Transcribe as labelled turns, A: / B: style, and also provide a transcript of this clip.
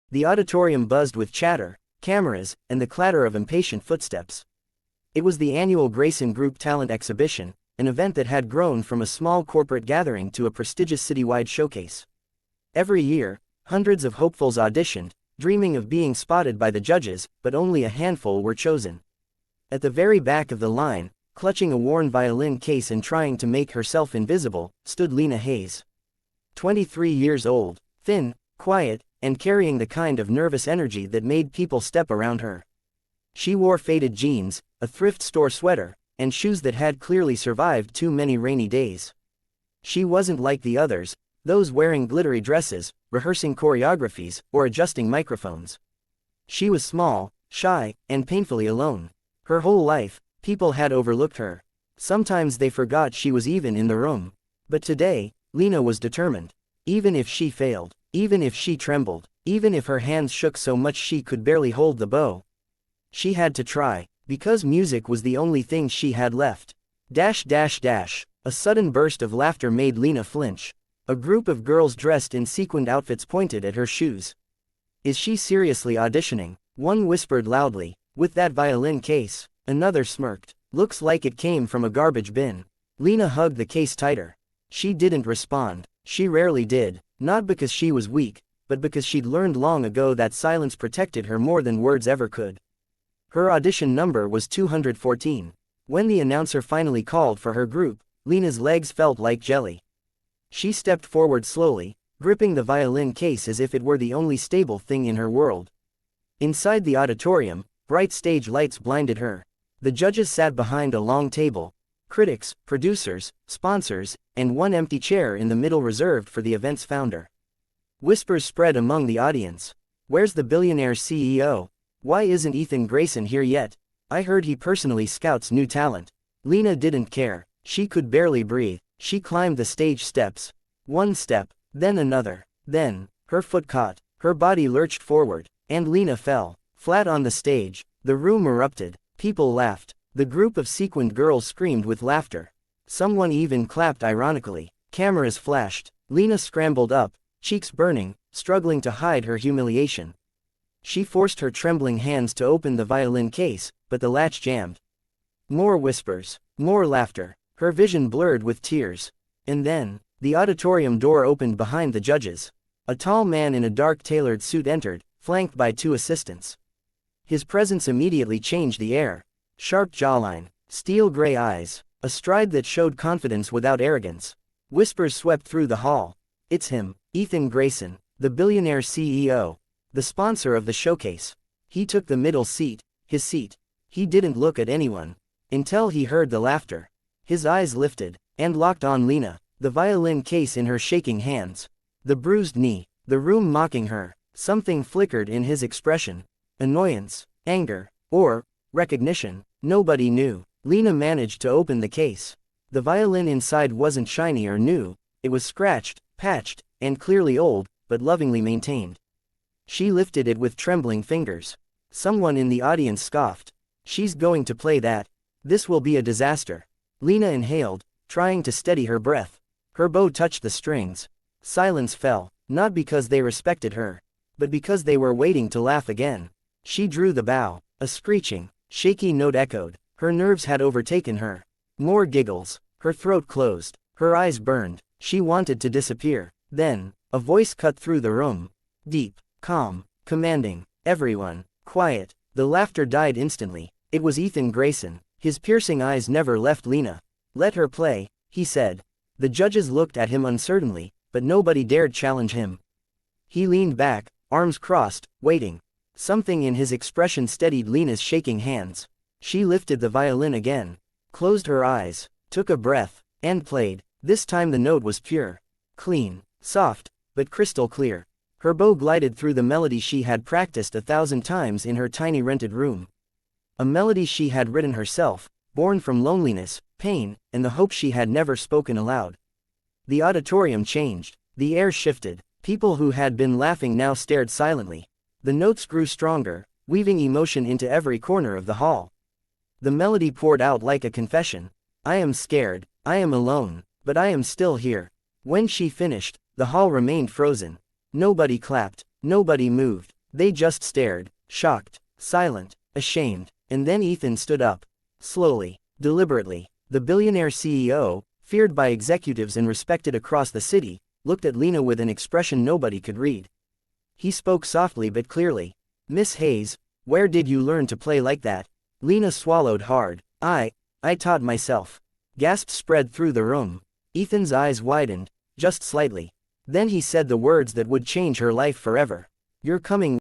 A: The auditorium buzzed with chatter, cameras, and the clatter of impatient footsteps. It was the annual Grayson Group Talent Exhibition, an event that had grown from a small corporate gathering to a prestigious citywide showcase. Every year, hundreds of hopefuls auditioned, dreaming of being spotted by the judges, but only a handful were chosen. At the very back of the line, clutching a worn violin case and trying to make herself invisible, stood Lena Hayes. 23 years old, thin, quiet, and carrying the kind of nervous energy that made people step around her. She wore faded jeans, a thrift store sweater, and shoes that had clearly survived too many rainy days. She wasn't like the others, those wearing glittery dresses, rehearsing choreographies, or adjusting microphones. She was small, shy, and painfully alone. Her whole life, people had overlooked her. Sometimes they forgot she was even in the room. But today, Lena was determined. Even if she failed, even if she trembled, even if her hands shook so much she could barely hold the bow. She had to try, because music was the only thing she had left. Dash dash dash. A sudden burst of laughter made Lena flinch. A group of girls dressed in sequined outfits pointed at her shoes. Is she seriously auditioning? One whispered loudly, with that violin case. Another smirked. Looks like it came from a garbage bin. Lena hugged the case tighter. She didn't respond. She rarely did, not because she was weak, but because she'd learned long ago that silence protected her more than words ever could. Her audition number was 214. When the announcer finally called for her group, Lena's legs felt like jelly. She stepped forward slowly, gripping the violin case as if it were the only stable thing in her world. Inside the auditorium, bright stage lights blinded her. The judges sat behind a long table. Critics, producers, sponsors, and one empty chair in the middle reserved for the event's founder. Whispers spread among the audience. Where's the Billionaire CEO? Why isn't Ethan Grayson here yet? I heard he personally scouts new talent. Lena didn't care. She could barely breathe. She climbed the stage steps. One step, then another. Then, her foot caught. Her body lurched forward, and Lena fell. Flat on the stage. The room erupted. People laughed. The group of sequined girls screamed with laughter. Someone even clapped ironically. Cameras flashed. Lena scrambled up, cheeks burning, struggling to hide her humiliation. She forced her trembling hands to open the violin case, but the latch jammed. More whispers. More laughter. Her vision blurred with tears. And then, the auditorium door opened behind the judges. A tall man in a dark tailored suit entered, flanked by two assistants. His presence immediately changed the air. Sharp jawline, steel gray eyes, a stride that showed confidence without arrogance. Whispers swept through the hall. It's him, Ethan Grayson, the Billionaire CEO, the sponsor of the showcase. He took the middle seat, his seat. He didn't look at anyone, until he heard the laughter. His eyes lifted, and locked on Lena, the violin case in her shaking hands. The bruised knee, the room mocking her. Something flickered in his expression. Annoyance, anger, or recognition. Nobody knew. Lena managed to open the case. The violin inside wasn't shiny or new. It was scratched, patched, and clearly old, but lovingly maintained. She lifted it with trembling fingers. Someone in the audience scoffed. She's going to play that. This will be a disaster. Lena inhaled, trying to steady her breath. Her bow touched the strings. Silence fell, not because they respected her, but because they were waiting to laugh again. She drew the bow. A screeching, shaky note echoed. Her nerves had overtaken her. More giggles. Her throat closed. Her eyes burned. She wanted to disappear. Then, a voice cut through the room. Deep, calm, commanding. Everyone, quiet. The laughter died instantly. It was Ethan Grayson. His piercing eyes never left Lena. Let her play, he said. The judges looked at him uncertainly, but nobody dared challenge him. He leaned back, arms crossed, waiting. Something in his expression steadied Lena's shaking hands. She lifted the violin again, closed her eyes, took a breath, and played. This time the note was pure, clean, soft, but crystal clear. Her bow glided through the melody she had practiced 1,000 times in her tiny rented room. A melody she had written herself, born from loneliness, pain, and the hope she had never spoken aloud. The auditorium changed. The air shifted. People who had been laughing now stared silently. The notes grew stronger, weaving emotion into every corner of the hall. The melody poured out like a confession. I am scared, I am alone, but I am still here. When she finished, the hall remained frozen. Nobody clapped, nobody moved. They just stared, shocked, silent, ashamed, and then Ethan stood up. Slowly, deliberately. The billionaire CEO, feared by executives and respected across the city, looked at Lena with an expression nobody could read. He spoke softly but clearly. "Miss Hayes, where did you learn to play like that?" Lena swallowed hard. I taught myself." Gasps spread through the room. Ethan's eyes widened, just slightly. Then he said the words that would change her life forever. "You're coming